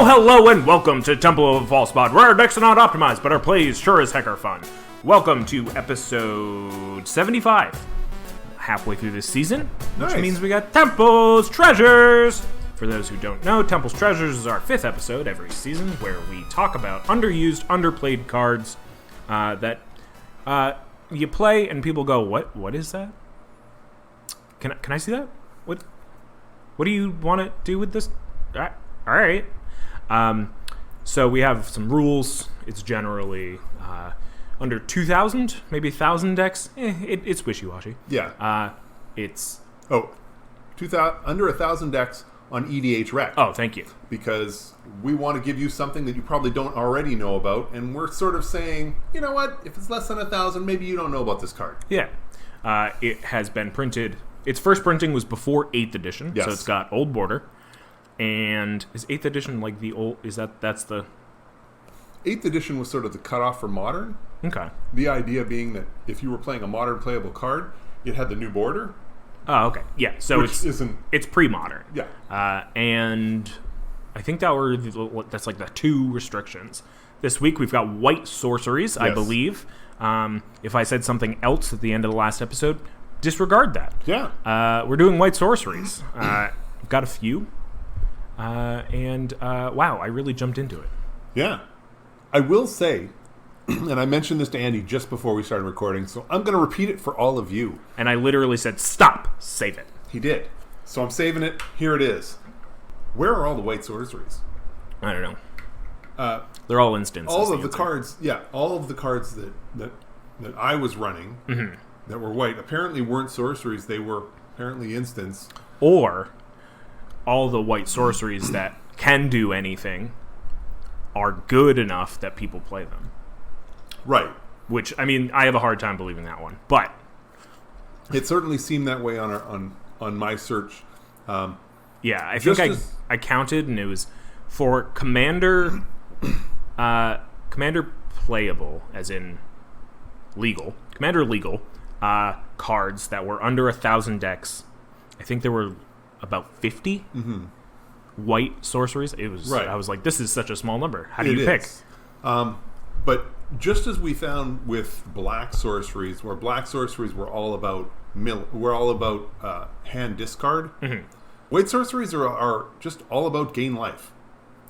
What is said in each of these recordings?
Well, hello and welcome to Temple of False Spot, where our decks are not optimized, but our plays sure as heck are fun. Welcome to episode 75. Halfway through this season, which means we got Temple's Treasures. For those who don't know, Temple's Treasures is our 5th episode every season, where we talk about underused, underplayed cards that you play and people go, What is that? Can I see that? What do you want to do with this? All right. So we have some rules. It's generally under 2,000, maybe 1,000 decks. It's wishy-washy. Yeah. It's... under 1,000 decks on EDHrec. Oh, thank you. Because we want to give you something that you probably don't already know about, and we're sort of saying, you know what, if it's less than 1,000, maybe you don't know about this card. Yeah. It has been printed... Its first printing was before 8th edition, yes. So it's got old border. And is 8th edition like the old... That's the... 8th edition was sort of the cutoff for modern. Okay. The idea being that if you were playing a modern playable card, it had the new border. Oh, okay. Yeah, so it's pre-modern. Yeah. And I think that's like the 2 restrictions. This week we've got white sorceries, yes. I believe. If I said something else at the end of the last episode, disregard that. Yeah. We're doing white sorceries. We've got a few. Wow, I really jumped into it. Yeah. I will say, and I mentioned this to Andy just before we started recording, so I'm going to repeat it for all of you. And I literally said, stop, save it. He did. So I'm saving it. Here it is. Where are all the white sorceries? I don't know. They're all instances. All of the cards, all of the cards that I was running that were white apparently weren't sorceries. They were apparently instants. Or all the white sorceries that can do anything are good enough that people play them. Right. Which, I mean, I have a hard time believing that one. But it certainly seemed that way on my search. Yeah, I think I counted, and it was for commander playable, as in legal, commander legal cards that were under 1,000 decks. I think there were about 50 white sorceries. It was right. I was like, this is such a small number. How do you pick? But just as we found with black sorceries, where black sorceries were all about hand discard, white sorceries are just all about gain life.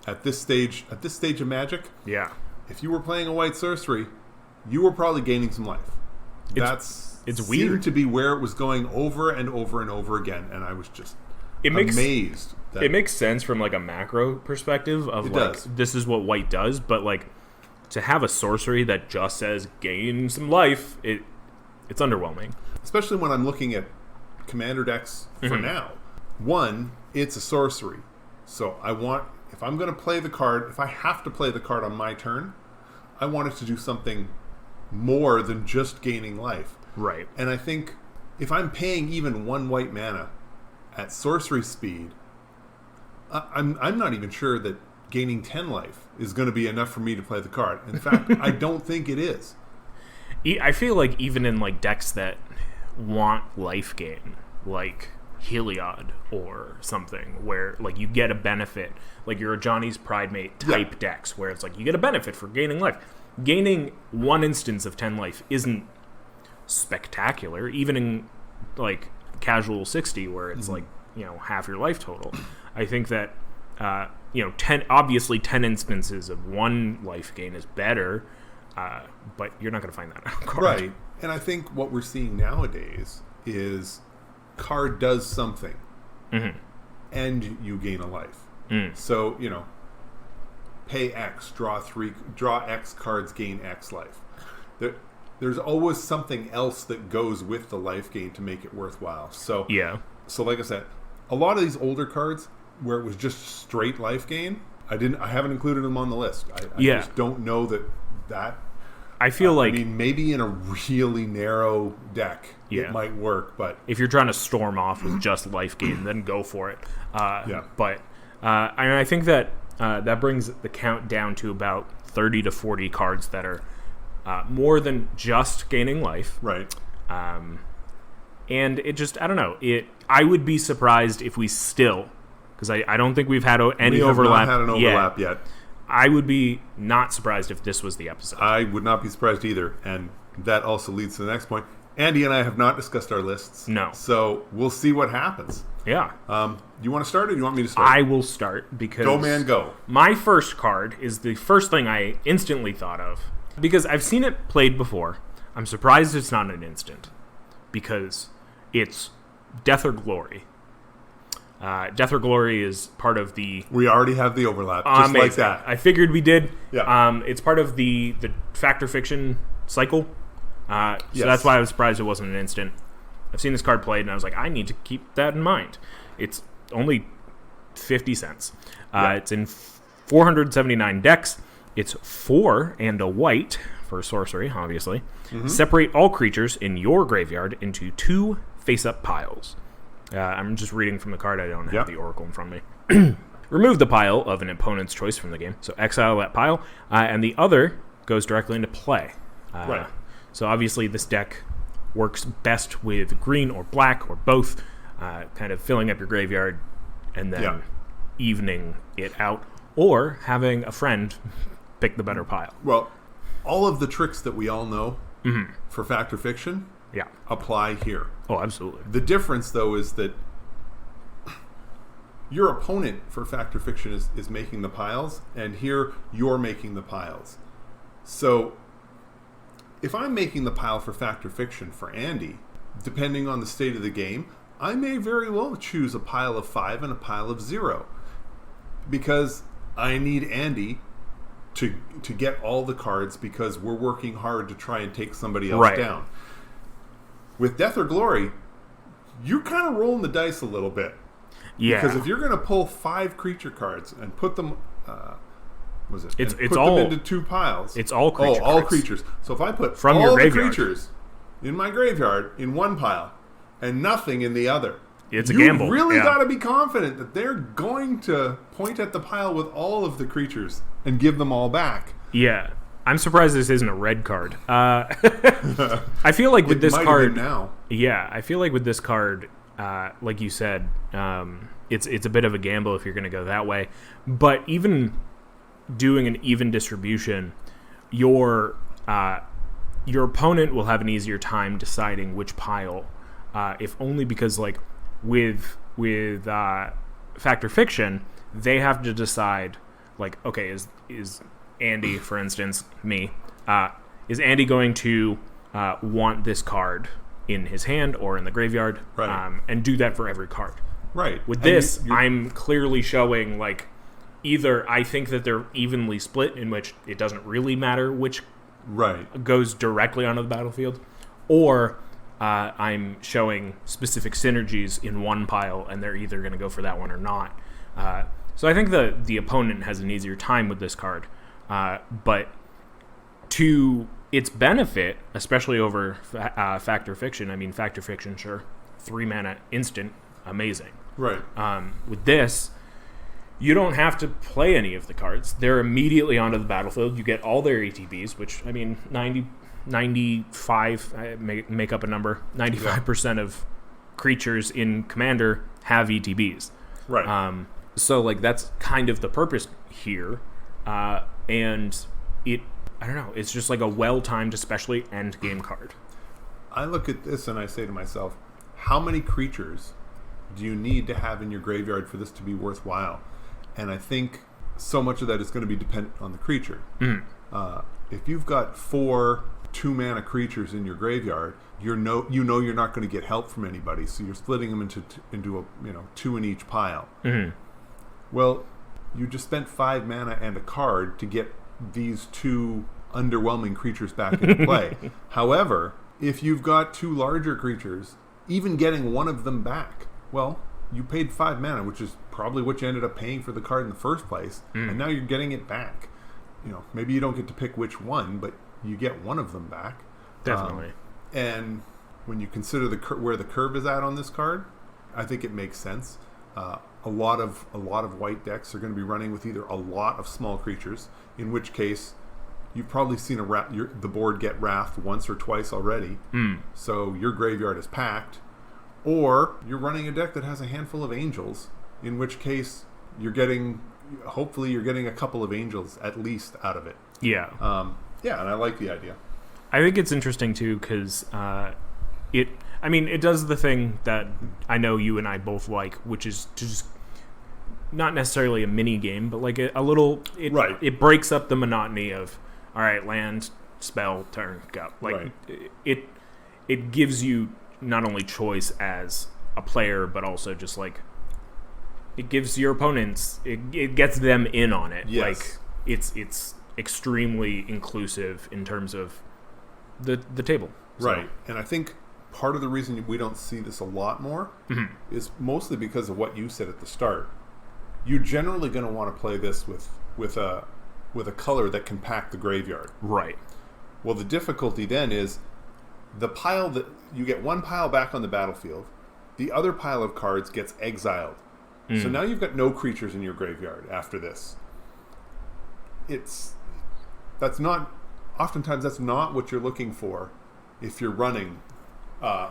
At this stage of Magic, yeah. If you were playing a white sorcery, you were probably gaining some life. It's weird. Seemed to be where it was going over and over and over again, and I was just amazed. It makes sense from like a macro perspective of this is what white does, but like to have a sorcery that just says gain some life, it's underwhelming. Especially when I'm looking at commander decks for now. One, it's a sorcery. So if I'm going to play the card, if I have to play the card on my turn, I want it to do something more than just gaining life. Right. And I think if I'm paying even 1 white mana at sorcery speed, I'm not even sure that gaining 10 life is going to be enough for me to play the card. In fact, I don't think it is. I feel like even in like decks that want life gain, like Heliod or something, where like you get a benefit, like you're a Johnny's Pridemate type decks, where it's like you get a benefit for gaining life. Gaining 1 instance of 10 life isn't spectacular, even in like casual 60, where it's like, half your life total. I think that 10 instances of 1 life gain is better, but you're not going to find that on a card. Right. And I think what we're seeing nowadays is card does something and you gain a life. So, pay X, draw X cards, gain X life. There's always something else that goes with the life gain to make it worthwhile. So like I said, a lot of these older cards where it was just straight life gain, I haven't included them on the list. I just don't know that I feel like maybe in a really narrow deck it might work, but if you're trying to storm off with just life gain, then go for it. But I think that that brings the count down to about 30 to 40 cards that are more than just gaining life. Right. And it just, I don't know. I would be surprised if we still, because I don't think we've had any we have overlap. Not had an overlap yet. I would be not surprised if this was the episode. I would not be surprised either, and that also leads to the next point. Andy and I have not discussed our lists. No. So we'll see what happens. Yeah. You want to start, or do you want me to start? I will start, because... Go, man, go. My first card is the first thing I instantly thought of, because I've seen it played before. I'm surprised it's not an instant, because it's Death or Glory. Death or Glory is part of the... We already have the overlap, just amazing. like that. I figured we did. Yeah. It's part of the Fact or Fiction cycle. So Yes. that's why I was surprised it wasn't an instant. I've seen this card played, and I was like, I need to keep that in mind. It's only 50 cents. It's in 479 decks. It's 4 and a white for sorcery, obviously. Mm-hmm. Separate all creatures in your graveyard into 2 face-up piles. I'm just reading from the card. I don't have the oracle in front of me. Remove the pile of an opponent's choice from the game. So exile that pile, and the other goes directly into play. Right. So obviously this deck works best with green or black or both, kind of filling up your graveyard and then evening it out, or having a friend pick the better pile. Well, all of the tricks that we all know for Fact or Fiction apply here. Oh, absolutely. The difference, though, is that your opponent for Fact or Fiction is making the piles, and here you're making the piles. So if I'm making the pile for Fact or Fiction for Andy, depending on the state of the game, I may very well choose a pile of 5 and a pile of 0, because I need Andy to get all the cards, because we're working hard to try and take somebody else down. With Death or Glory, you're kind of rolling the dice a little bit. Yeah. Because if you're going to pull 5 creature cards and put them... It's put all them into 2 piles. It's all creatures. all creatures. So if I put from all your the graveyard. creatures in my graveyard in one pile and nothing in the other, it's a gamble. You really got to be confident that they're going to point at the pile with all of the creatures and give them all back. Yeah. I'm surprised this isn't a red card. I feel like with this card now. Yeah, I feel like with this card, like you said, it's a bit of a gamble if you're going to go that way. But even doing an even distribution, your opponent will have an easier time deciding which pile, if only because like with Fact or Fiction, they have to decide like, okay, is Andy, for instance, me, is Andy going to want this card in his hand or in the graveyard, and do that for every card. Right. With this, I'm clearly showing like either I think that they're evenly split, in which it doesn't really matter which goes directly onto the battlefield, or I'm showing specific synergies in one pile, and they're either going to go for that one or not. So I think the opponent has an easier time with this card, but to its benefit, especially over Fact or Fiction. I mean, Fact or Fiction, sure, 3 mana instant, amazing. Right. With this, you don't have to play any of the cards. They're immediately onto the battlefield. You get all their ATBs, which, I mean, 95, make up a number, 95% of creatures in Commander have ETBs. Right. So, like, that's kind of the purpose here. And it, I don't know, it's just like a well-timed, especially end-game card. I look at this and I say to myself, how many creatures do you need to have in your graveyard for this to be worthwhile? And I think so much of that is going to be dependent on the creature. If you've got 4 2-mana creatures in your graveyard, you're not going to get help from anybody, so you're splitting them into a 2 in each pile. Well, you just spent 5 mana and a card to get these 2 underwhelming creatures back into play. However, if you've got 2 larger creatures, even getting one of them back, well, you paid 5 mana, which is probably what you ended up paying for the card in the first place, and now you're getting it back. Maybe you don't get to pick which one, but you get one of them back. Definitely. And when you consider where the curve is at on this card, I think it makes sense. A lot of white decks are going to be running with either a lot of small creatures, in which case you've probably seen the board get wrathed once or twice already, so your graveyard is packed, or you're running a deck that has a handful of angels, in which case hopefully you're getting a couple of angels at least out of it. Yeah. And I like the idea. I think it's interesting too because it does the thing that I know you and I both like, which is to just not necessarily a mini game, but like a little. It breaks up the monotony of all right, land, spell, turn, go. Like it gives you not only choice as a player, but also just like it gives your opponents. It gets them in on it. Yes. Like it's extremely inclusive in terms of the table. So. Right. And I think part of the reason we don't see this a lot more is mostly because of what you said at the start. You're generally going to want to play this with a color that can pack the graveyard. Right. Well, the difficulty then is the pile that you get one pile back on the battlefield, the other pile of cards gets exiled. So now you've got no creatures in your graveyard after this. Oftentimes that's not what you're looking for if you're running a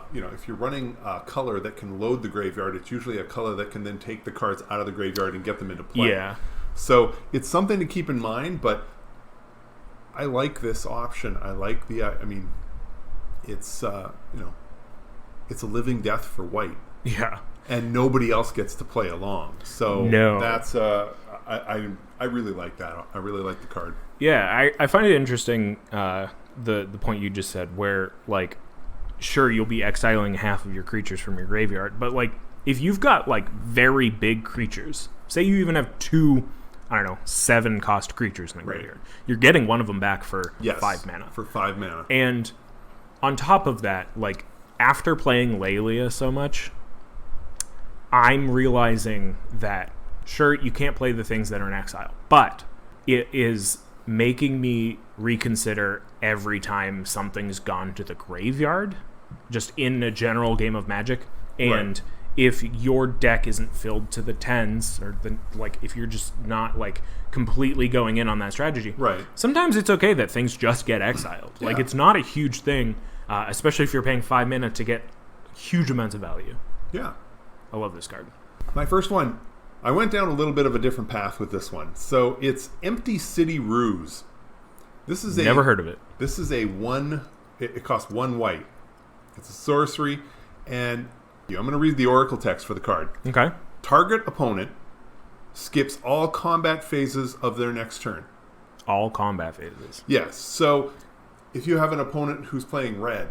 color that can load the graveyard. It's usually a color that can then take the cards out of the graveyard and get them into play. Yeah. So it's something to keep in mind, but I like this option. I like it's it's a living death for white. Yeah. And nobody else gets to play along. So that's I really like that. I really like the card. Yeah, I find it interesting the point you just said where like sure you'll be exiling half of your creatures from your graveyard, but like if you've got like very big creatures, say you even have 2 7 cost creatures in the graveyard. You're getting one of them back for 5 mana. For 5 mana. And on top of that, like after playing Lelia so much, I'm realizing that sure you can't play the things that are in exile, but it is making me reconsider every time something's gone to the graveyard, just in a general game of Magic. And if your deck isn't filled to the 10s, or if you're just not like completely going in on that strategy, sometimes it's okay that things just get exiled. Yeah. Like it's not a huge thing, especially if you're paying 5 mana to get huge amounts of value. Yeah. I love this card. My first one, I went down a little bit of a different path with this one. So it's Empty City Ruse. Never heard of it. This is it costs 1 white. It's a sorcery, and I'm going to read the oracle text for the card. Okay. Target opponent skips all combat phases of their next turn. All combat phases. Yes. So if you have an opponent who's playing red,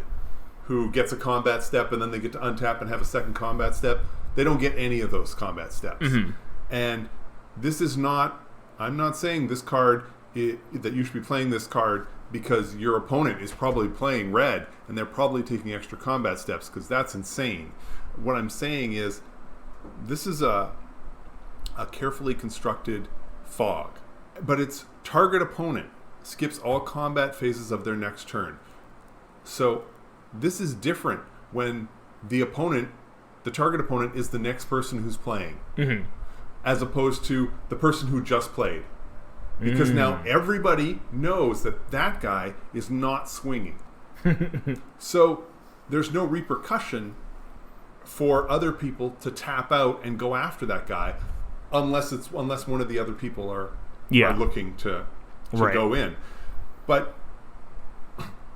who gets a combat step and then they get to untap and have a second combat step, they don't get any of those combat steps. Mm-hmm. And this is not, I'm not saying this card, that you should be playing this card because your opponent is probably playing red and they're probably taking extra combat steps, because that's insane. What I'm saying is this is a carefully constructed fog, but it's target opponent skips all combat phases of their next turn. So this is different when the target opponent is the next person who's playing, as opposed to the person who just played. Because now everybody knows that guy is not swinging. So there's no repercussion for other people to tap out and go after that guy, unless one of the other people are looking to go in. But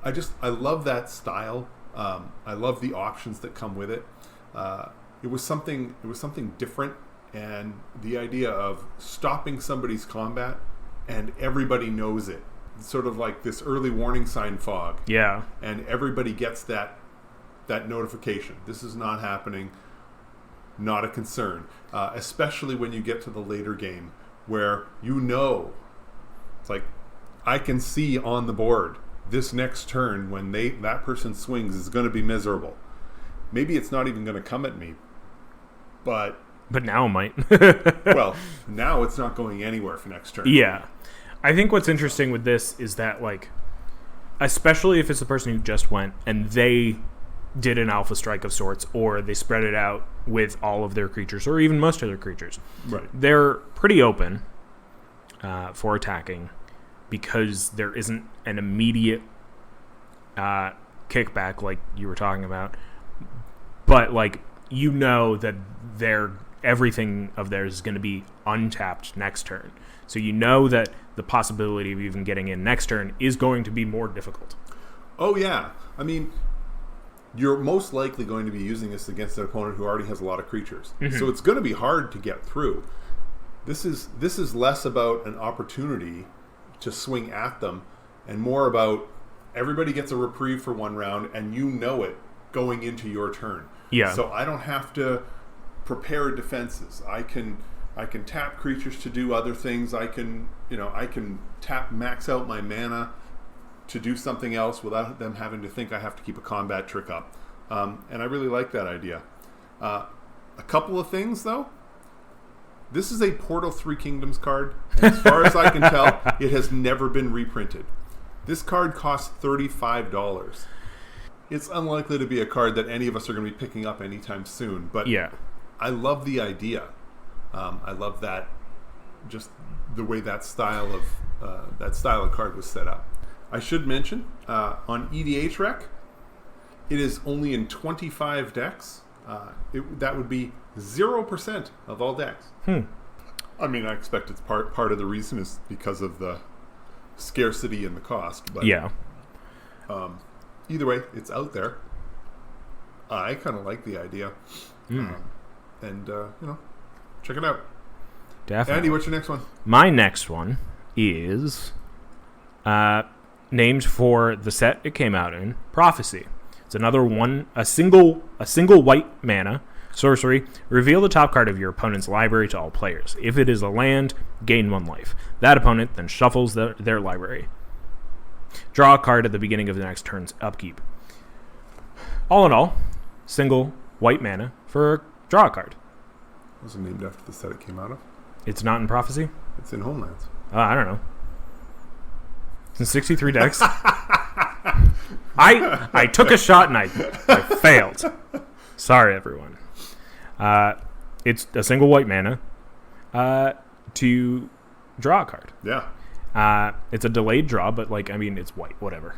I love that style. I love the options that come with it. It was something different, and the idea of stopping somebody's combat and everybody knows it. It's sort of like this early warning sign fog. Yeah. And everybody gets that notification. This is not happening. Not a concern. Especially when you get to the later game where it's like I can see on the board this next turn when that person swings is going to be miserable. Maybe it's not even going to come at me, but now it might. Well, now it's not going anywhere for next turn. Yeah. I think what's interesting with this is that, like, especially if it's the person who just went and they did an alpha strike of sorts, or they spread it out with all of their creatures, or even most of their creatures. Right. They're pretty open for attacking, because there isn't an immediate kickback like you were talking about. But, like, that they're everything of theirs is going to be untapped next turn. So you know that the possibility of even getting in next turn is going to be more difficult. Oh, yeah. I mean, you're most likely going to be using this against an opponent who already has a lot of creatures. Mm-hmm. So it's going to be hard to get through. This is less about an opportunity to swing at them and more about everybody gets a reprieve for one round and you know it going into your turn. Yeah. So I don't have to prepare defenses. I can tap creatures to do other things. I can max out my mana to do something else without them having to think I have to keep a combat trick up. And I really like that idea. A couple of things, though. This is a Portal 3 Kingdoms card. As far as I can tell, it has never been reprinted. This card costs $35. It's unlikely to be a card that any of us are going to be picking up anytime soon. But yeah. I love the idea. I love that, just the way that style of card was set up. I should mention, on EDHrec, it is only in 25 decks. That would be 0% of all decks. I mean, I expect it's part of the reason is because of the scarcity and the cost. But yeah. Either way, it's out there. I kind of like the idea. Check it out. Definitely. Andy, what's your next one? My next one is named for the set it came out in, Prophecy. It's another one, a single white mana sorcery. Reveal the top card of your opponent's library to all players. If it is a land, gain 1 life. That opponent then shuffles their library. Draw a card at the beginning of the next turn's upkeep. All in all, single white mana for draw a card. Was it named after the set it came out of? It's not in Prophecy? It's in Homelands. I don't know. It's in 63 decks. I took a shot and I failed. Sorry, everyone. It's a single white mana to draw a card. Yeah. It's a delayed draw, but it's white, whatever.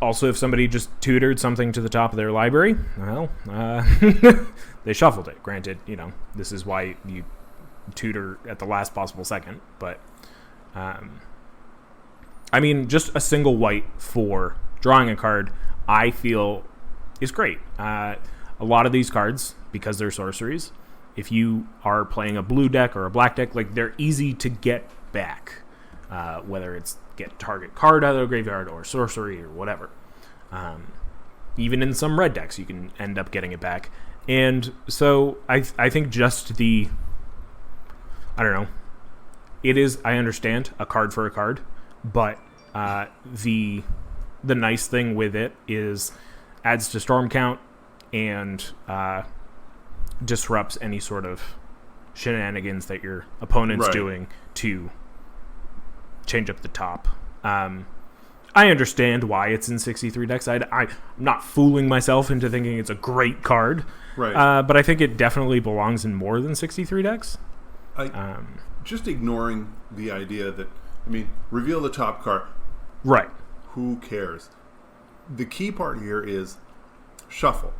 Also, if somebody just tutored something to the top of their library, well, they shuffled it. Granted, this is why you tutor at the last possible second, but just a single white for drawing a card, I feel is great. A lot of these cards, because they're sorceries, if you are playing a blue deck or a black deck, they're easy to get back, whether it's get target card out of the graveyard or sorcery or whatever. Even in some red decks, you can end up getting it back. And so I think just it is, I understand, a card for a card, but the nice thing with it is adds to storm count and disrupts any sort of shenanigans that your opponent's doing to change up the top. I understand why it's in 63 decks. I'm not fooling myself into thinking it's a great card. Right. But I think it definitely belongs in more than 63 decks. Just ignoring the idea that, reveal the top card. Right. Who cares? The key part here is shuffle.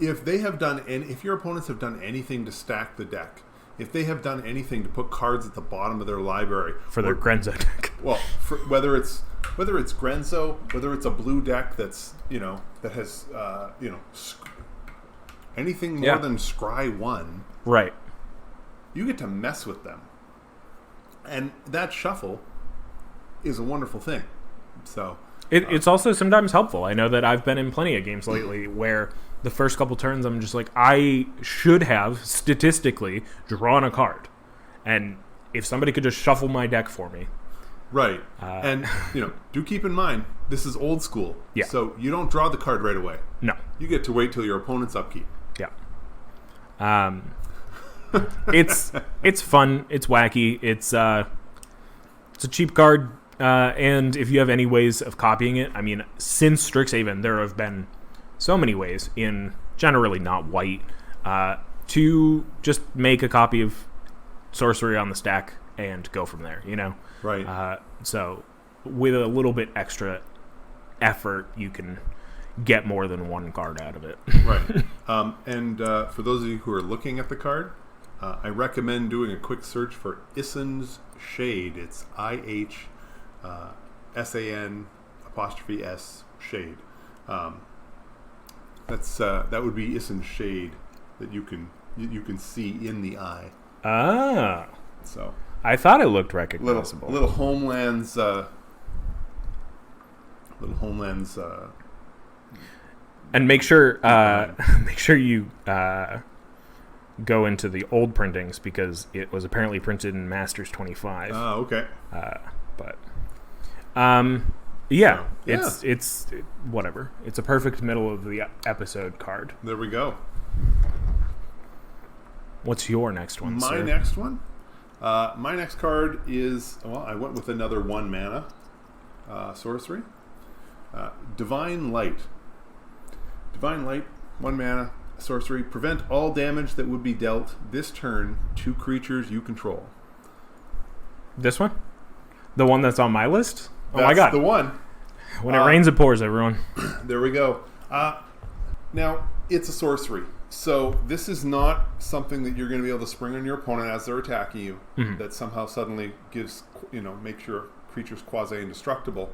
If they have done, if your opponents have done anything to stack the deck, if they have done anything to put cards at the bottom of their library for their Grenzo deck, well, whether it's Grenzo, whether it's a blue deck that's that has anything more than Scry 1, right? You get to mess with them, and that shuffle is a wonderful thing. So it's also sometimes helpful. I know that I've been in plenty of games lately where the first couple turns I'm just like, I should have statistically drawn a card, and if somebody could just shuffle my deck for me. Right. And, do keep in mind, this is old school. Yeah. So you don't draw the card right away. No. You get to wait till your opponent's upkeep. Yeah. It's fun. It's wacky. It's a cheap card. And if you have any ways of copying it, since Strixhaven, there have been so many ways in generally not white to just make a copy of sorcery on the stack and go from there, Right. So with a little bit extra effort, you can get more than one card out of it. Right. And for those of you who are looking at the card, I recommend doing a quick search for Issan's Shade. It's IHSAN''S Shade. That would be Issan's Shade that you can see in the eye. Ah. So I thought it looked recognizable. Little Homelands. And make sure you go into the old printings because it was apparently printed in Masters 25. Oh, okay. Yeah, it's whatever. It's a perfect middle of the episode card. There we go. What's your next one, My sir? next one? My next card is, I went with another 1 mana sorcery. Divine Light. Divine Light, 1 mana sorcery. Prevent all damage that would be dealt this turn to creatures you control. This one? The one that's on my list? Oh That's my god. the one. When it rains, it pours, everyone. There we go. Now, it's a sorcery. So this is not something that you're going to be able to spring on your opponent as they're attacking you. Mm-hmm. That somehow suddenly makes your creatures quasi-indestructible.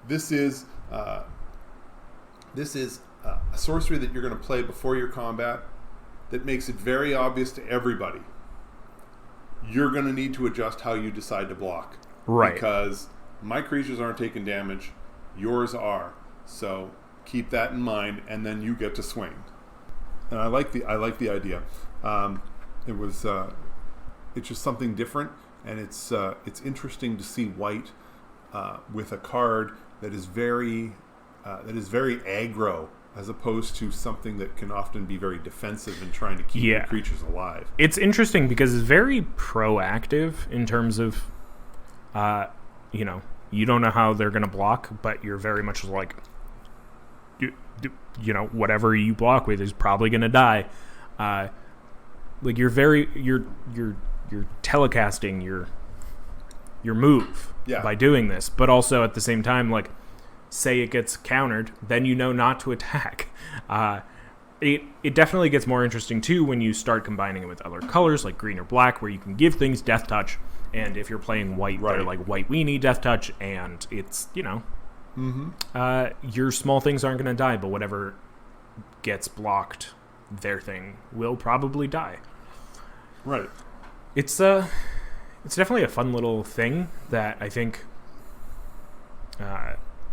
This is a sorcery that you're going to play before your combat that makes it very obvious to everybody. You're going to need to adjust how you decide to block. Right. Because my creatures aren't taking damage, yours are. So keep that in mind, and then you get to swing. And I like the idea. It's just something different, and it's interesting to see white with a card that is very aggro, as opposed to something that can often be very defensive in trying to keep your creatures alive. It's interesting because it's very proactive in terms of, you don't know how they're going to block, but you're very much like, whatever you block with is probably going to die. Like you're telecasting your move by doing this, but also at the same time, like, say it gets countered, then you know not to attack. It definitely gets more interesting too when you start combining it with other colors like green or black, where you can give things death touch, and if you're playing white, they're like white weenie death touch, and it's your small things aren't going to die, but whatever gets blocked, their thing will probably die. Right. It's definitely a fun little thing that I think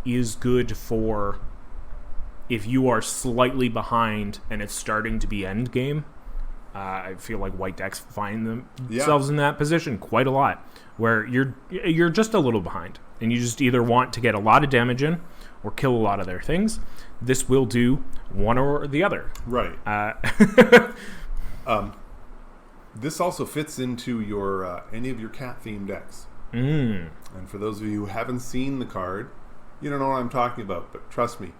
is good for if you are slightly behind and it's starting to be end game. I feel like white decks find themselves in that position quite a lot, where you're just a little behind, and you just either want to get a lot of damage in or kill a lot of their things. This will do one or the other. Right. This also fits into your any of your cat-themed decks. And for those of you who haven't seen the card, you don't know what I'm talking about, but trust me,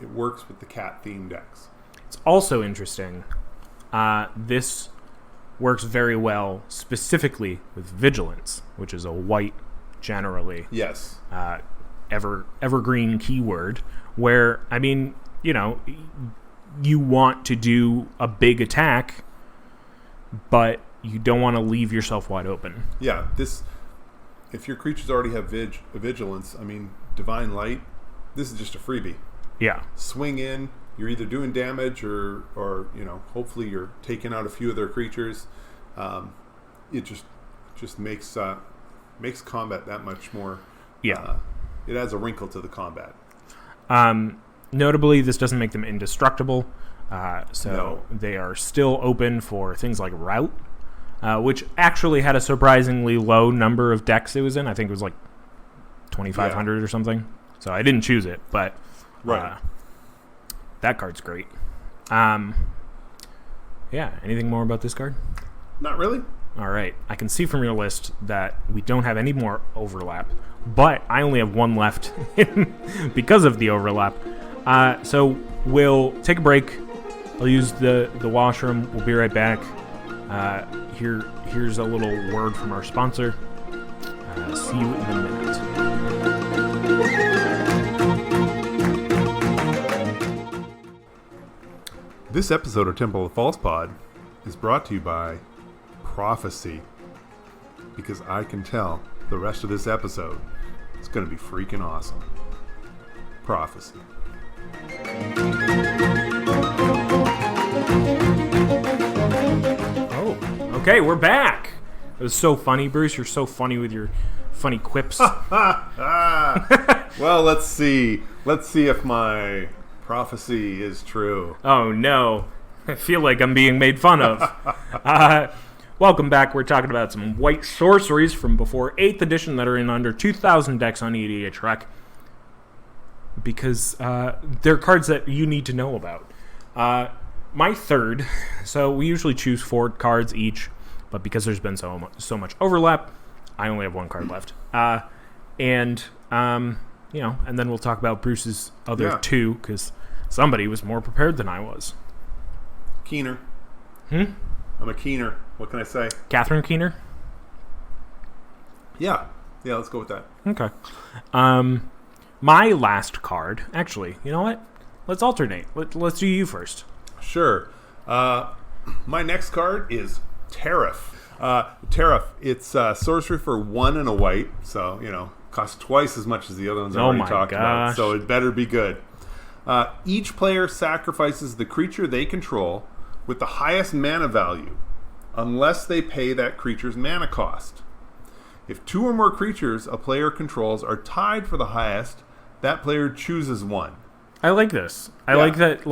it works with the cat-themed decks. It's also interesting. This works very well specifically with Vigilance, which is a white, generally. Yes. Evergreen keyword, where, I mean, you want to do a big attack, but you don't want to leave yourself wide open. Yeah, if your creatures already have Vigilance, I mean, Divine Light, this is just a freebie. Yeah. Swing in, you're either doing damage or hopefully you're taking out a few of their creatures. It just makes combat that much more. Yeah. It adds a wrinkle to the combat. Notably, this doesn't make them indestructible. They are still open for things like Rout, which actually had a surprisingly low number of decks it was in. I think it was like 2,500 or something. So I didn't choose it, but that card's great. Anything more about this card? Not really. All right. I can see from your list that we don't have any more overlap, but I only have one left because of the overlap. So we'll take a break. I'll use the washroom. We'll be right back. Here's a little word from our sponsor. See you in a minute. This episode of Temple of False Pod is brought to you by Prophecy, because I can tell the rest of this episode is going to be freaking awesome. Prophecy. Oh, okay, we're back. It was so funny, Bruce. You're so funny with your funny quips. Well, let's see. Let's see if my prophecy is true. Oh, no. I feel like I'm being made fun of. Welcome back. We're talking about some white sorceries from before 8th edition that are in under 2,000 decks on EDHrec. Because they're cards that you need to know about. My third, so we usually choose 4 cards each, but because there's been so much overlap, I only have 1 card left. And then we'll talk about Bruce's other 2, because somebody was more prepared than I was. Keener. I'm a Keener. What can I say? Catherine Keener? Yeah, let's go with that. Okay. My last card, actually, you know what? Let's alternate. Let's do you first. Sure. My next card is Tariff. Tariff, it's sorcery for 1 and a white, so, costs twice as much as the other ones I already talked about, so it better be good. Each player sacrifices the creature they control with the highest mana value, unless they pay that creature's mana cost. If 2 or more creatures a player controls are tied for the highest, that player chooses one. I like this. I like that,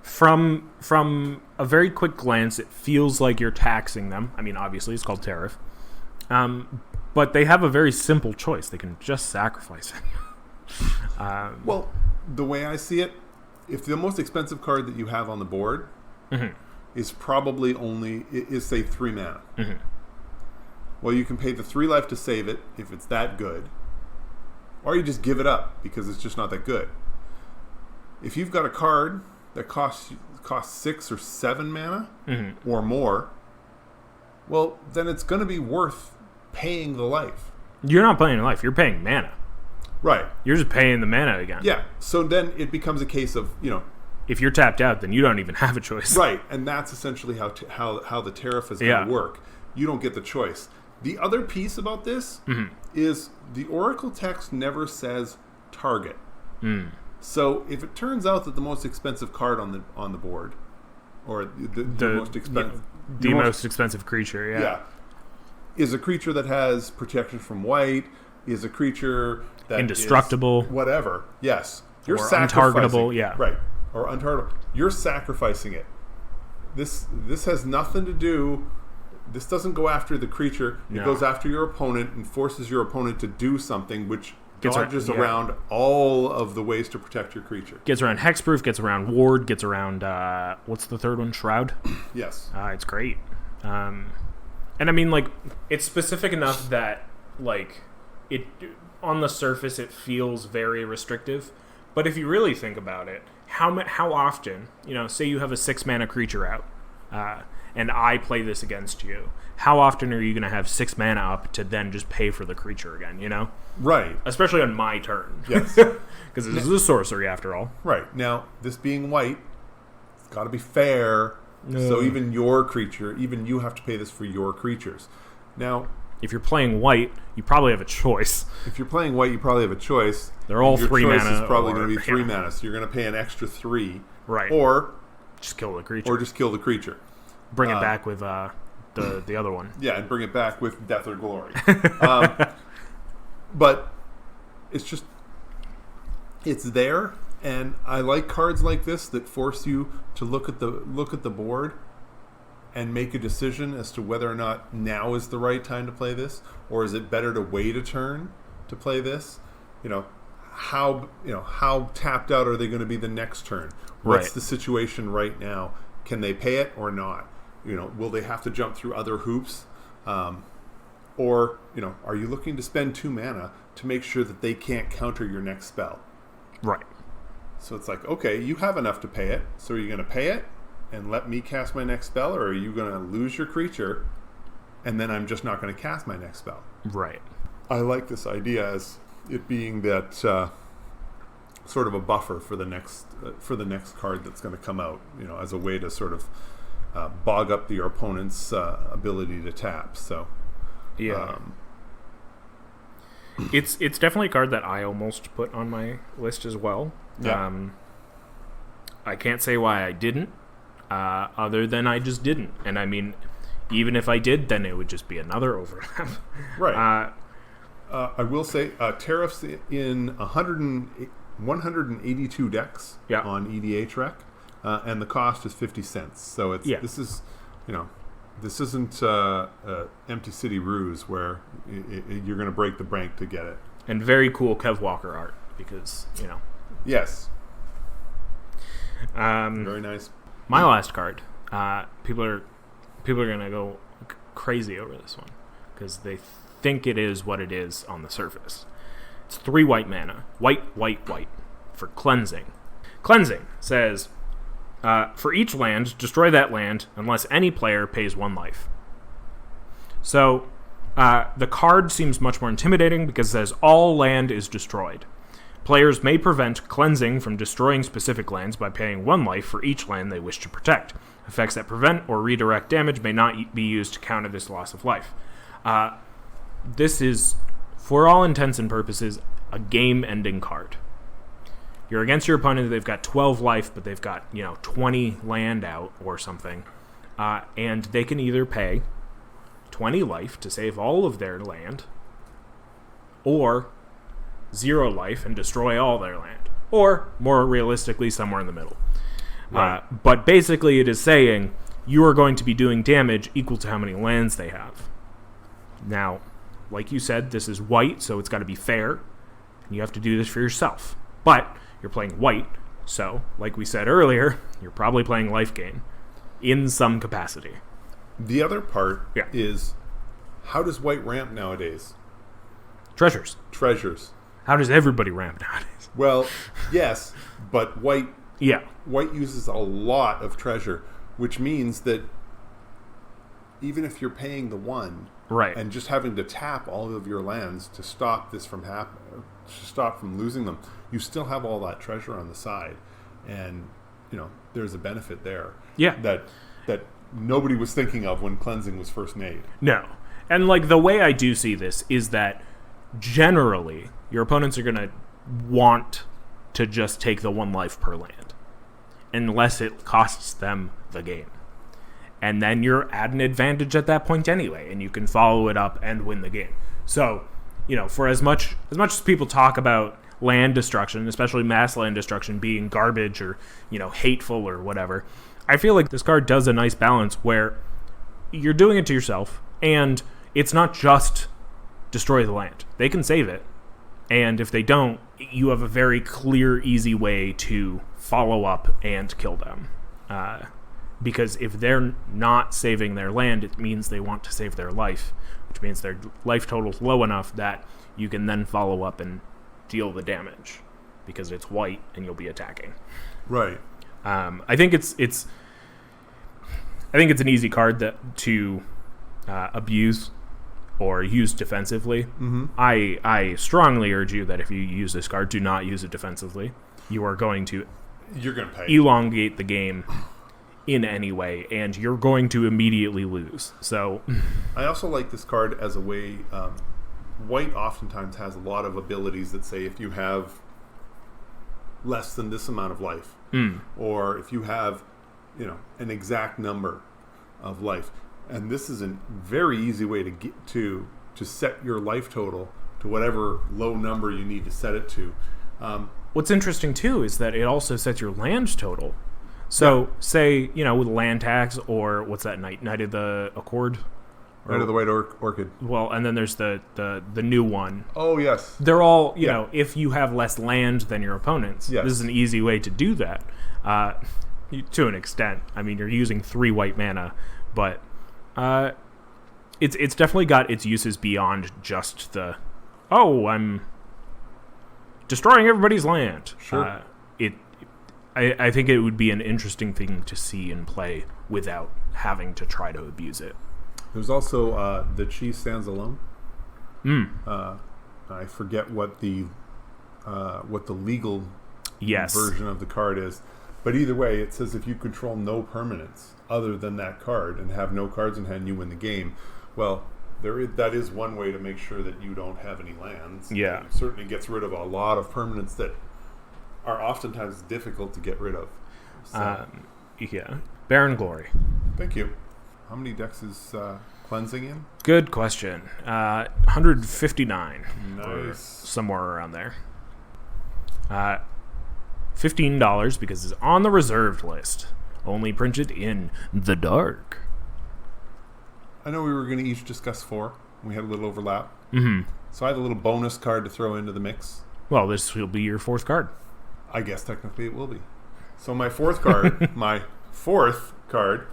from a very quick glance, it feels like you're taxing them. I mean, obviously, it's called Tariff. But they have a very simple choice. They can just sacrifice it. Well, the way I see it, if the most expensive card that you have on the board is probably is say 3 mana. Well, you can pay the 3 life to save it if it's that good, or you just give it up because it's just not that good. If you've got a card that costs 6 or 7 mana or more, well, then it's going to be worth paying the life. You're not paying life. You're paying mana. Right. You're just paying the mana again. Yeah. So then it becomes a case of, if you're tapped out, then you don't even have a choice. Right. And that's essentially how the Tariff is going to work. You don't get the choice. The other piece about this is the Oracle text never says target. So if it turns out that the most expensive card on the board, or the most expensive, most expensive creature, is a creature that has protection from white, is a creature that indestructible, is whatever. Yes, you're untargetable. Yeah, right, or untargetable. You're sacrificing it. This has nothing to do. This doesn't go after the creature. It goes after your opponent and forces your opponent to do something, which dodges around all of the ways to protect your creature. Gets around hexproof, gets around ward, gets around what's the third one? Shroud. Yes. It's great. And I mean, it's specific enough that it on the surface it feels very restrictive, but if you really think about it, how often, say you have a 6 mana creature out, and I play this against you, how often are you going to have 6 mana up to then just pay for the creature again, Right. Especially on my turn. Yes. Because this is a sorcery after all. Right. Now, this being white, it's got to be fair. So even your creature, even you have to pay this for your creatures. Now, if you're playing white, you probably have a choice. If you're playing white, you probably have a choice. They're all 3 mana. Your choice is probably going to be 3 mana, so you're going to pay an extra 3. Right. Or just kill the creature. Bring it back with the other one. Yeah, and bring it back with Death or Glory. But it's there, and I like cards like this that force you to look at the board and make a decision as to whether or not now is the right time to play this, or is it better to wait a turn to play this? How tapped out are they going to be the next turn? What's the situation right now? Can they pay it or not? Will they have to jump through other hoops? Or, are you looking to spend 2 mana to make sure that they can't counter your next spell? Right. So it's okay, you have enough to pay it. So are you going to pay it and let me cast my next spell? Or are you going to lose your creature and then I'm just not going to cast my next spell? Right. I like this idea as it being that sort of a buffer for the next card that's going to come out, as a way to sort of bog up your opponent's ability to tap. So yeah, it's definitely a card that I almost put on my list as well. Yeah. I can't say why I didn't, other than I just didn't. And I mean, even if I did, then it would just be another overlap. Right. I will say tariffs in 182 decks on EDHrec, and the cost is 50 cents. So this is, this isn't Empty City Ruse where you're going to break the bank to get it. And very cool Kev Walker art because, Yes. Very nice. My last card. People are going to go crazy over this one because they think it is what it is on the surface. It's 3 white mana. White for cleansing. Cleansing says, for each land, destroy that land unless any player pays 1 life. So, the card seems much more intimidating because it says all land is destroyed. Players may prevent cleansing from destroying specific lands by paying 1 life for each land they wish to protect. Effects that prevent or redirect damage may not be used to counter this loss of life. This is, for all intents and purposes, a game-ending card. You're against your opponent, they've got 12 life, but they've got, 20 land out or something. And they can either pay 20 life to save all of their land, or 0 life and destroy all their land. Or, more realistically, somewhere in the middle. Right. But basically it is saying you are going to be doing damage equal to how many lands they have. Now, like you said, this is white, so it's got to be fair. And you have to do this for yourself. But you're playing white, so, like we said earlier, you're probably playing life gain in some capacity. The other part is, how does white ramp nowadays? Treasures. How does everybody ramp nowadays? Well, yes, but white uses a lot of treasure, which means that even if you're paying the 1 and just having to tap all of your lands to stop this from happening, to stop from losing them, you still have all that treasure on the side, and there's a benefit there. Yeah, that nobody was thinking of when cleansing was first made. No, and the way I do see this is that generally your opponents are going to want to just take the 1 life per land, unless it costs them the game. And then you're at an advantage at that point anyway, and you can follow it up and win the game. So, for as much as people talk about land destruction, especially mass land destruction, being garbage or, hateful or whatever, I feel like this card does a nice balance where you're doing it to yourself, and it's not just destroy the land. They can save it, and if they don't, you have a very clear, easy way to follow up and kill them. Because if they're not saving their land, it means they want to save their life, which means their life total's low enough that you can then follow up and deal the damage, because it's white and you'll be attacking. Right. I think it's an easy card to abuse or use defensively. Mm-hmm. I strongly urge you that if you use this card, do not use it defensively. You're going to pay. Elongate the game in any way, and you're going to immediately lose. So, I also like this card as a way. White oftentimes has a lot of abilities that say if you have less than this amount of life, or if you have, an exact number of life, and this is a very easy way to get to set your life total to whatever low number you need to set it to. What's interesting too is that it also sets your land total. So, say, with land tax, or what's that, Knight of the Accord? Knight of the White Orchid. Well, and then there's the new one. Oh, yes. They're all, if you have less land than your opponents, this is an easy way to do that. To an extent. I mean, you're using 3 white mana, but it's definitely got its uses beyond just I'm destroying everybody's land. Sure. I think it would be an interesting thing to see and play without having to try to abuse it. There's also the Cheese Stands Alone. I forget what the legal version of the card is. But either way, it says if you control no permanents other than that card and have no cards in hand, you win the game. Well, that is one way to make sure that you don't have any lands. Yeah. It certainly gets rid of a lot of permanents that are oftentimes difficult to get rid of. So, yeah. Baron Glory. Thank you. How many decks is cleansing in? Good question. 159. Nice. Or somewhere around there. $15 because it's on the reserved list. Only printed in the dark. I know we were going to each discuss 4. We had a little overlap. Mm-hmm. So I have a little bonus card to throw into the mix. Well, this will be your 4th card. I guess technically it will be. So my 4th card, my 4th card,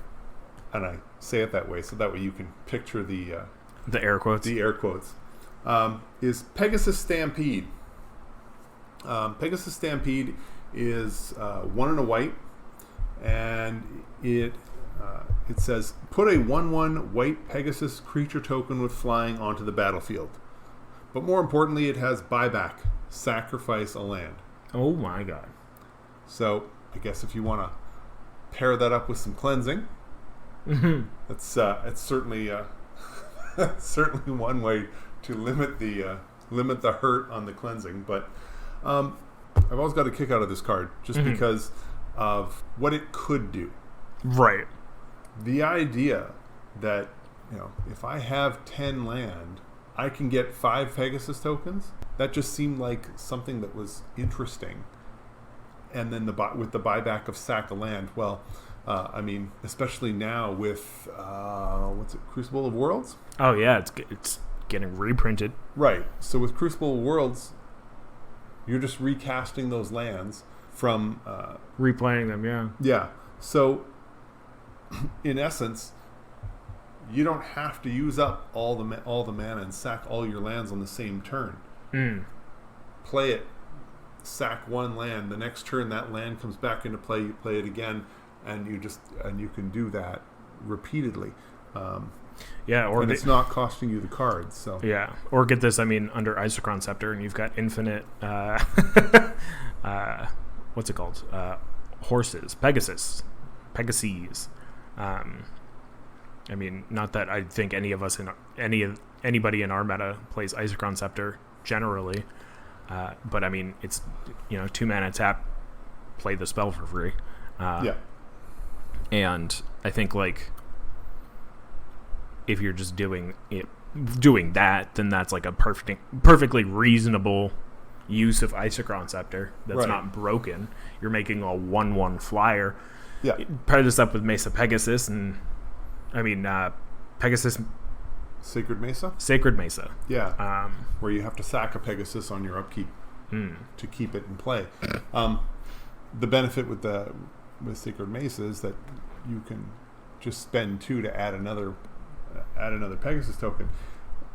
and I say it that way so that way you can picture the air quotes. The air quotes. Is Pegasus Stampede. Pegasus Stampede is 1 and a white, and it says put a 1/1 white Pegasus creature token with flying onto the battlefield. But more importantly, it has buyback, sacrifice a land. Oh my god. So I guess if you want to pair that up with some cleansing, it's certainly certainly one way to limit the hurt on the cleansing. But I've always got a kick out of this card just because of what it could do. Right. The idea that, if I have 10 land, I can get 5 Pegasus tokens. That just seemed like something that was interesting. And then with the buyback of sack a land, well, especially now with Crucible of Worlds? Oh yeah, it's getting reprinted. Right. So with Crucible of Worlds, you're just recasting those lands from replaying them. Yeah. Yeah. So in essence, you don't have to use up all the mana and sack all your lands on the same turn. Play it, sack 1 land. The next turn, that land comes back into play. You play it again, and you can do that repeatedly. And it's not costing you the cards. So yeah, or get this. Under Isochron Scepter, and you've got infinite. What's it called? Horses, Pegasus. Not that I think any of us anybody in our meta plays Isochron Scepter generally, but it's 2 mana tap, play the spell for free. And I think if you're just doing that, then that's like a perfectly reasonable use of Isochron Scepter. That's not broken. You're making a 1/1 flyer. Yeah. Pair this up with Mesa Pegasus, and Pegasus Sacred Mesa. Yeah. Where you have to sack a Pegasus on your upkeep to keep it in play. The benefit with Sacred Mesa is that you can just spend 2 to add another Pegasus token,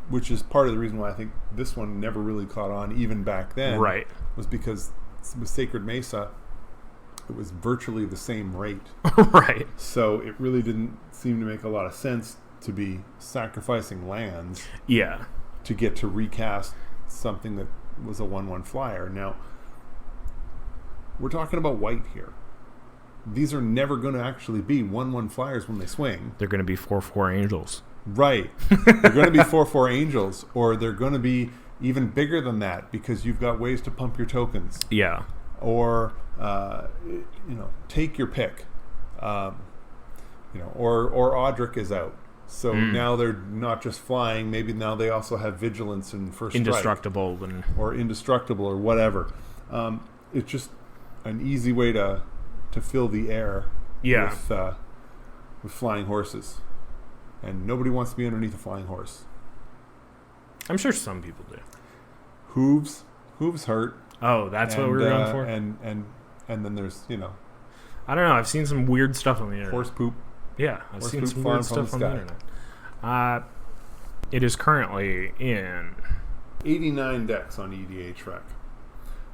which is part of the reason why I think this one never really caught on even back then. Right. Was because with Sacred Mesa, it was virtually the same rate. Right. So it really didn't seem to make a lot of sense to be sacrificing lands. Yeah. To get to recast something that was a 1/1 flyer. Now, we're talking about white here. These are never going to actually be 1/1 flyers when they swing. They're going to be 4/4 angels. Right. They're going to be 4/4 angels, or they're going to be even bigger than that because you've got ways to pump your tokens. Yeah. Or take your pick. Or Audric is out. So now they're not just flying. Maybe now they also have vigilance and first indestructible strike. Or indestructible or whatever. It's just an easy way to fill the air with flying horses. And nobody wants to be underneath a flying horse. I'm sure some people do. Hooves hurt. Oh, that's what we're going for? And then there's, I don't know. I've seen some weird stuff on the internet. Horse poop. Yeah, I've seen some weird stuff on the internet. It is currently in 89 decks on EDHrec.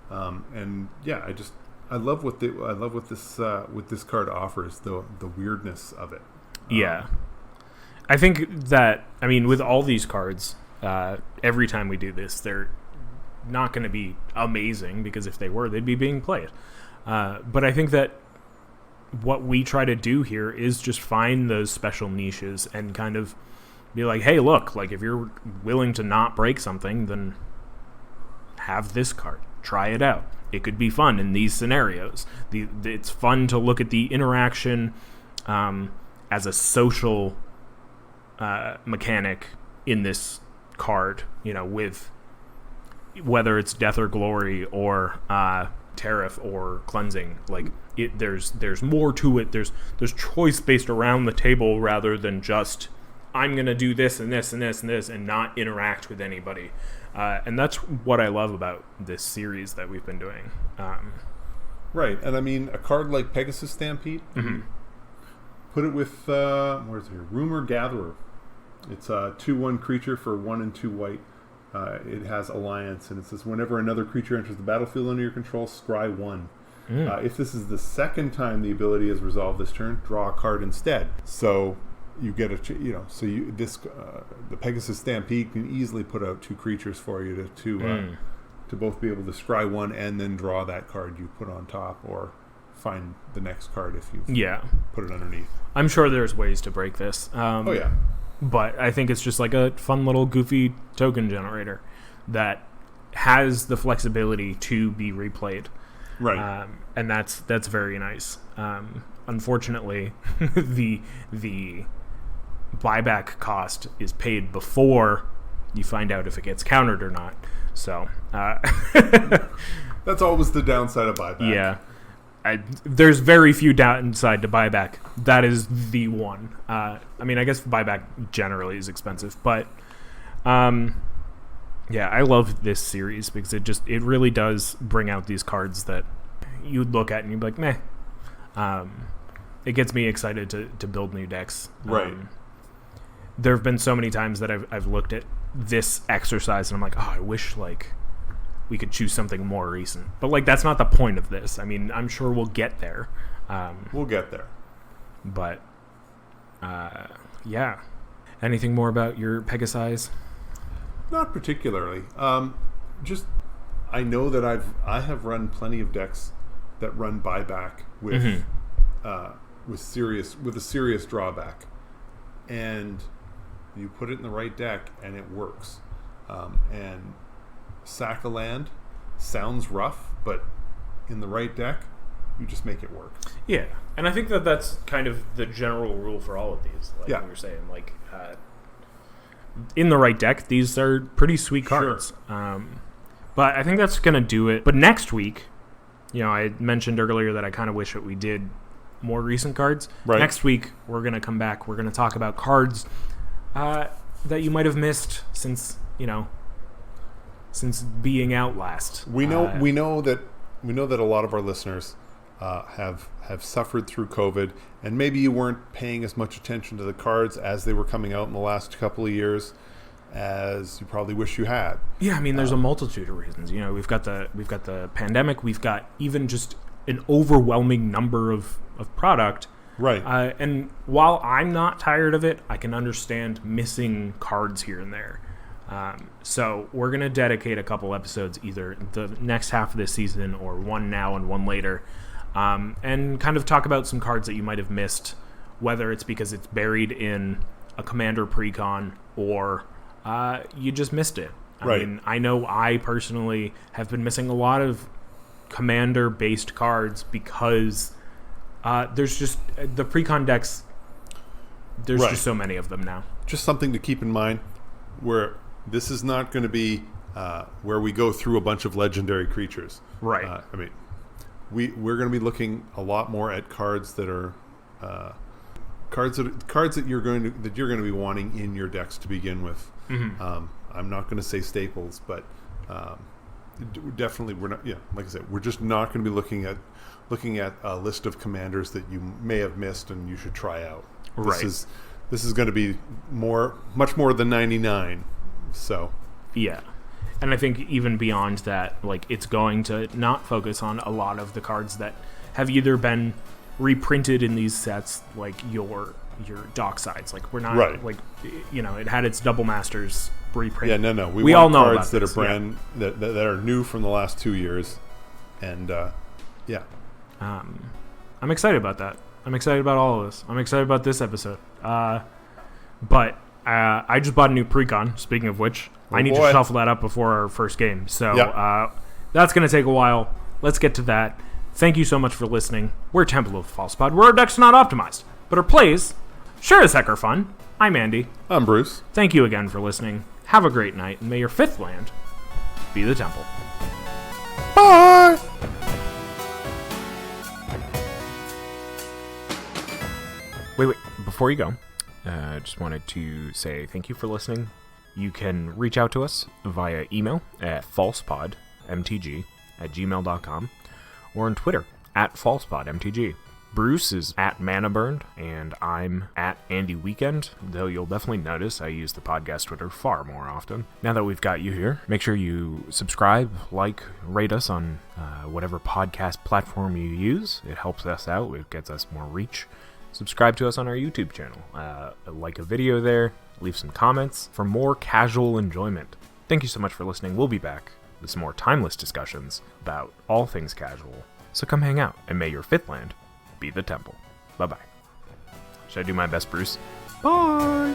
I love what this card offers, the weirdness of it. Yeah. I think that with all these cards, every time we do this, not going to be amazing, because if they were, they'd be being played. But I think that what we try to do here is just find those special niches and kind of be like, hey, look, like if you're willing to not break something, then have this card. Try it out. It could be fun in these scenarios. It's fun to look at the interaction as a social mechanic in this card, with whether it's Death or Glory or Tariff or Cleansing. Like there's more to it. There's choice based around the table rather than just I'm gonna do this and this and this and this and not interact with anybody. And that's what I love about this series that we've been doing. Right, and I mean a card like Pegasus Stampede. Mm-hmm. Put it with where's it here? Rumor Gatherer. It's a 2/1 creature for 1 and 2 white. It has Alliance, and it says whenever another creature enters the battlefield under your control, scry 1. If this is the second time the ability is resolved this turn, draw a card instead. So you get the Pegasus Stampede can easily put out 2 creatures for you to both be able to scry 1 and then draw that card you put on top, or find the next card if you put it underneath. I'm sure there's ways to break this. Oh yeah. But I think it's just like a fun little goofy token generator that has the flexibility to be replayed. Right. And that's very nice. Unfortunately, the buyback cost is paid before you find out if it gets countered or not. So that's always the downside of buyback. Yeah. There's very few downside to buyback. That is the one. I mean, I guess buyback generally is expensive, but I love this series because it really does bring out these cards that you'd look at and you'd be like, meh. It gets me excited to build new decks. Right. There have been so many times that I've looked at this exercise and I'm like, oh, I wish we could choose something more recent. But that's not the point of this. I mean, I'm sure we'll get there. We'll get there. But yeah. Anything more about your Pegasize? Not particularly. Just I know that I have run plenty of decks that run buyback with a serious drawback, and you put it in the right deck and it works. And sack a land sounds rough, but in the right deck, you just make it work. Yeah, and I think that's kind of the general rule for all of these. Like you were saying, in the right deck, these are pretty sweet cards. Sure. But I think that's going to do it. But next week, I mentioned earlier that I kind of wish that we did more recent cards. Right. Next week, we're going to come back. We're going to talk about cards that you might have missed since being out last. We know that a lot of our listeners have suffered through COVID, and maybe you weren't paying as much attention to the cards as they were coming out in the last couple of years as you probably wish you had. Yeah, I mean, there's a multitude of reasons. We've got the pandemic. We've got even just an overwhelming number of product. Right. And while I'm not tired of it, I can understand missing cards here and there. So we're going to dedicate a couple episodes, either the next half of this season or one now and one later, and kind of talk about some cards that you might have missed, whether it's because it's buried in a Commander Precon or you just missed it. Right. I mean, I know I personally have been missing a lot of Commander-based cards because there's just the Precon decks, there's just so many of them now. Just something to keep in mind, where this is not going to be where we go through a bunch of legendary creatures. Right. I mean, we're going to be looking a lot more at cards that are cards that you're going to be wanting in your decks to begin with. Mm-hmm. I'm not going to say staples, but definitely we're not. Yeah, like I said, we're just not going to be looking at a list of commanders that you may have missed and you should try out. Right. This is going to be much more than 99. So yeah, and I think even beyond that, it's going to not focus on a lot of the cards that have either been reprinted in these sets, like your your dock sides. Like, we're not Right. like, you know, it had its Double Masters reprint. Yeah, no. We want all know cards about that this, are that are new from the last 2 years, and yeah. I'm excited about that. I'm excited about all of this. I'm excited about this episode. But I just bought a new precon. Speaking of which, I need to shuffle that up before our first game. So that's going to take a while. Let's get to that. Thank you so much for listening. We're Temple of the False Pod, where our decks are not optimized, but our plays sure as heck are fun. I'm Andy. I'm Bruce. Thank you again for listening. Have a great night, and may your fifth land be the temple. Bye! Wait. Before you go, I just wanted to say thank you for listening. You can reach out to us via email at falsepodmtg@gmail.com or on Twitter at falsepodmtg. Bruce is at ManaBurned, and I'm at AndyWeekend, though you'll definitely notice I use the podcast Twitter far more often. Now that we've got you here, make sure you subscribe, like, rate us on whatever podcast platform you use. It helps us out. It gets us more reach. Subscribe to us on our YouTube channel. Like a video there. Leave some comments for more casual enjoyment. Thank you so much for listening. We'll be back with some more timeless discussions about all things casual. So come hang out, and may your fifth land be the temple. Bye-bye. Should I do my best, Bruce? Bye!